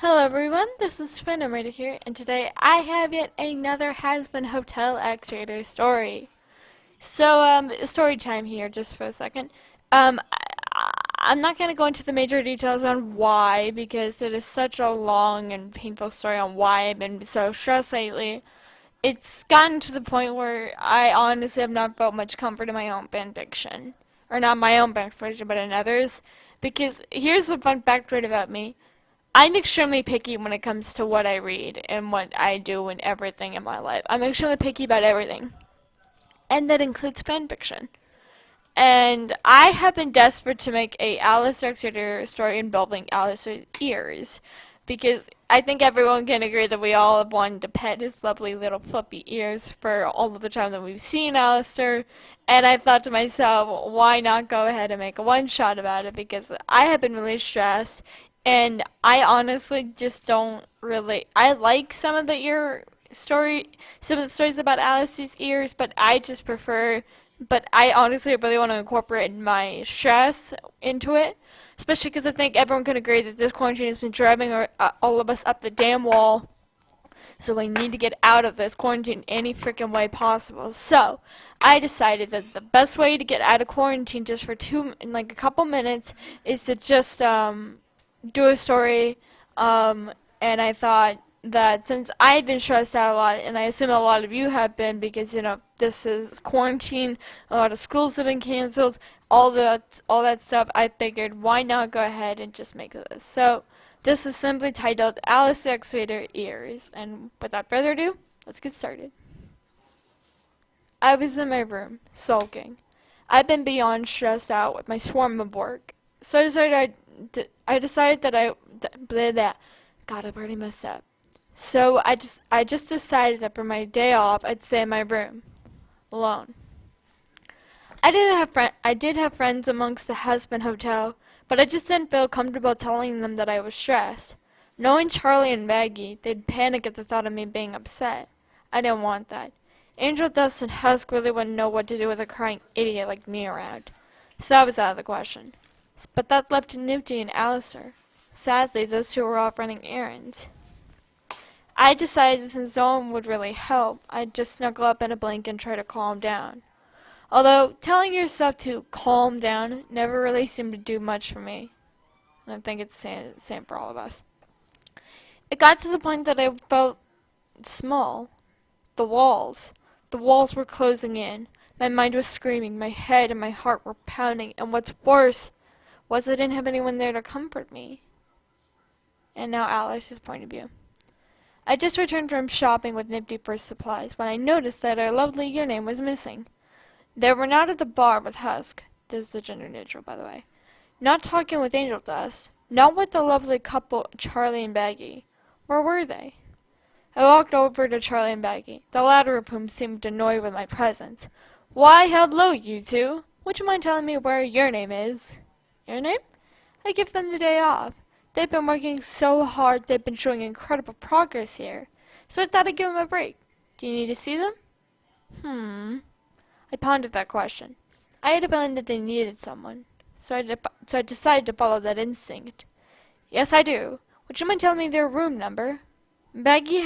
Hello everyone, this is Phantom right here, and today I have yet another Has-Been Hotel X-Rater story. Story time here just for a second. I'm not going to go into the major details on why, because it is such a long and painful story on why I've been so stressed lately. It's gotten to the point where I honestly have not felt much comfort in my own fanfiction. Or not my own fanfiction, but in others. Because here's the fun fact about me. I'm extremely picky when it comes to what I read and what I do and everything in my life. I'm extremely picky about everything. And that includes fanfiction. And I have been desperate to make a Alastor story involving Alastor's ears. Because I think everyone can agree that we all have wanted to pet his lovely little fluffy ears for all of the time that we've seen Alastor. And I thought to myself, why not go ahead and make a one shot about it? Because I have been really stressed. And I honestly just don't really. I like some of the stories about Alice's ears, but I just prefer. But I honestly really want to incorporate my stress into it, especially because I think everyone can agree that this quarantine has been driving all of us up the damn wall. So we need to get out of this quarantine any freaking way possible. So I decided that the best way to get out of quarantine just for in like a couple minutes is to just do a story. And I thought that since I had been stressed out a lot, and I assume a lot of you have been because this is quarantine, a lot of schools have been canceled, all that stuff. I figured why not go ahead and just make this. So this is simply titled Alice the Excavator Ears. And without further ado, let's get started. I was in my room, sulking. I'd been beyond stressed out with my swarm of work. So I decided that blah, blah. God, I've already messed up. So I just decided that for my day off, I'd stay in my room, alone. I did have friends amongst the husband hotel, but I just didn't feel comfortable telling them that I was stressed. Knowing Charlie and Maggie, they'd panic at the thought of me being upset. I didn't want that. Angel Dust and Husk really wouldn't know what to do with a crying idiot like me around. So that was out of the question. But that left Nifty and Alastor. Sadly, those two were off running errands. I decided since no one would really help, I'd just snuggle up in a blanket and try to calm down. Although, telling yourself to calm down never really seemed to do much for me. And I think it's the same for all of us. It got to the point that I felt small. The walls. The walls were closing in. My mind was screaming, my head and my heart were pounding, and what's worse was I didn't have anyone there to comfort me. And now Alice's point of view. I just returned from shopping with Nifty for supplies when I noticed that our lovely Your Name was missing. They were not at the bar with Husk. This is the gender neutral, by the way. Not talking with Angel Dust. Not with the lovely couple, Charlie and Baggy. Where were they? I walked over to Charlie and Baggy, the latter of whom seemed annoyed with my presence. Why, hello, you two. Would you mind telling me where Your Name is? Your Name? I give them the day off. They've been working so hard, they've been showing incredible progress here. So I thought I'd give them a break. Do you need to see them? I pondered that question. I had a feeling that they needed someone, so I decided to follow that instinct. Yes, I do. Would you mind telling me their room number? Baggy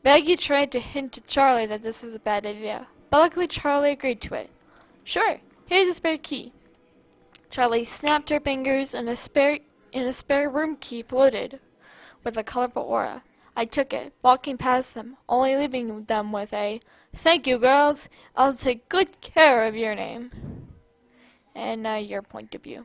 Baggy tried to hint to Charlie that this was a bad idea, but luckily Charlie agreed to it. Sure, here's a spare key. Charlie snapped her fingers, and a spare room key floated with a colorful aura. I took it, walking past them, only leaving them with a "Thank you, girls. I'll take good care of Your Name." And now your point of view.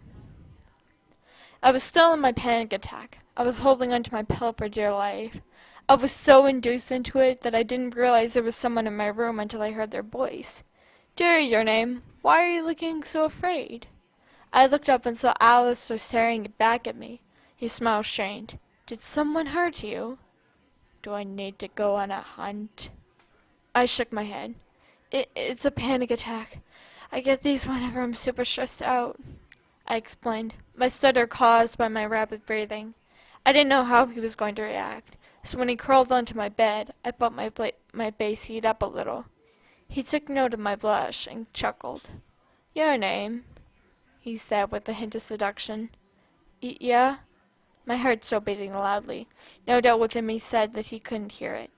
I was still in my panic attack. I was holding onto my pillow for dear life. I was so induced into it that I didn't realize there was someone in my room until I heard their voice. Dear Your Name, why are you looking so afraid? I looked up and saw Alastor staring back at me. His smile strained. Did someone hurt you? Do I need to go on a hunt? I shook my head. It's a panic attack. I get these whenever I'm super stressed out, I explained, my stutter caused by my rapid breathing. I didn't know how he was going to react, so when he crawled onto my bed, I felt my face heat up a little. He took note of my blush and chuckled. Your name, he said with a hint of seduction. Yeah? My heart still beating loudly. No doubt within me said that he couldn't hear it.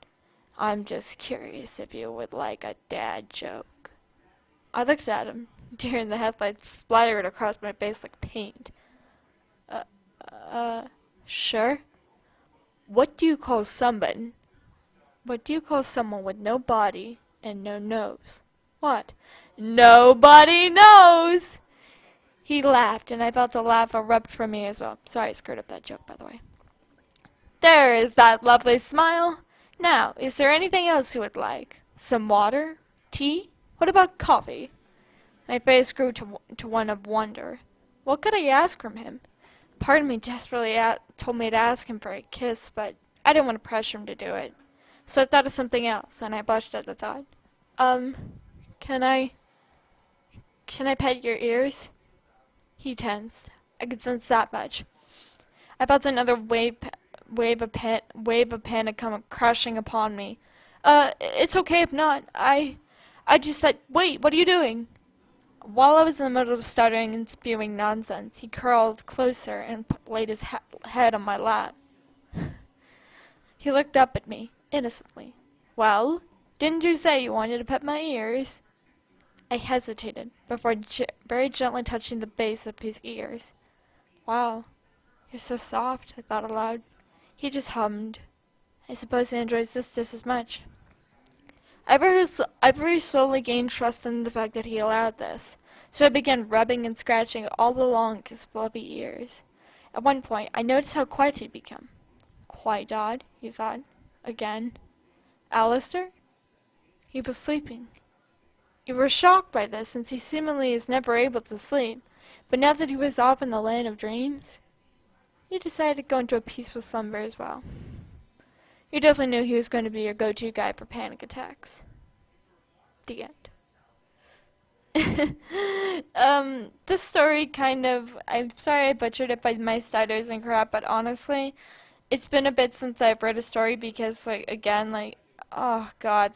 I'm just curious if you would like a dad joke. I looked at him. Deer in the headlights splattered across my face like paint. Uh, uh, sure. What do you call someone? What do you call someone with no body and no nose? What? Nobody knows! He laughed, and I felt a laugh erupt from me as well. Sorry, I screwed up that joke, by the way. There is that lovely smile. Now, is there anything else you would like? Some water? Tea? What about coffee? My face grew to one of wonder. What could I ask from him? Part of me desperately told me to ask him for a kiss, but I didn't want to pressure him to do it. So I thought of something else, and I blushed at the thought. Um, can I pet your ears? He tensed. I could sense that much. I felt another wave of panic come crashing upon me. It's okay if not. I just said, wait, what are you doing? While I was in the middle of stuttering and spewing nonsense, he curled closer and laid his head on my lap. He looked up at me, innocently. Well, didn't you say you wanted to pet my ears? I hesitated, before very gently touching the base of his ears. Wow, you're so soft, I thought aloud. He just hummed. I suppose he enjoys this just as much. I very slowly gained trust in the fact that he allowed this, so I began rubbing and scratching all along his fluffy ears. At one point, I noticed how quiet he'd become. Quite odd, he thought. Again. Alastor? He was sleeping. You were shocked by this, since he seemingly is never able to sleep, but now that he was off in the land of dreams, you decided to go into a peaceful slumber as well. You definitely knew he was going to be your go-to guy for panic attacks. The end. This story I'm sorry I butchered it by my stutters and crap, but honestly, it's been a bit since I've read a story because, oh god,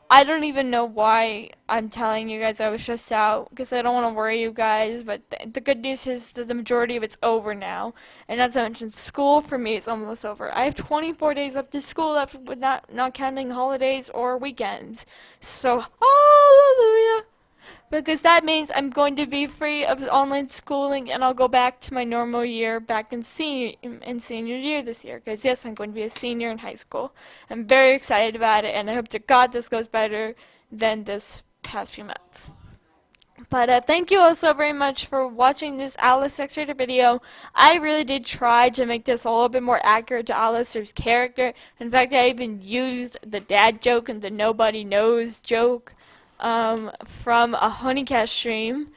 I don't even know why I'm telling you guys I was stressed out because I don't want to worry you guys, but the good news is that the majority of it's over now. And as I mentioned, school for me is almost over. I have 24 days left of school left, with not counting holidays or weekends. So, hallelujah! Because that means I'm going to be free of online schooling and I'll go back to my normal year back in senior year this year. Because yes, I'm going to be a senior in high school. I'm very excited about it and I hope to God this goes better than this past few months. But thank you all so very much for watching this Alice X-Rated video. I really did try to make this a little bit more accurate to Alastor's character. In fact, I even used the dad joke and the nobody knows joke from a Honeycast stream.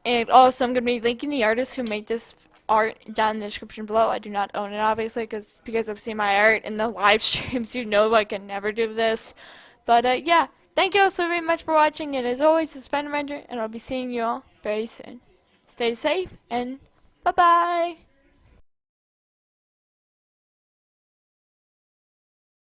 And also I'm going to be linking the artist who made this art down in the description below. I do not own it obviously because I've seen my art in the live streams. You know I can never do this. But yeah, thank you all so very much for watching. And as always, it's been Ranger and I'll be seeing you all very soon. Stay safe and bye bye.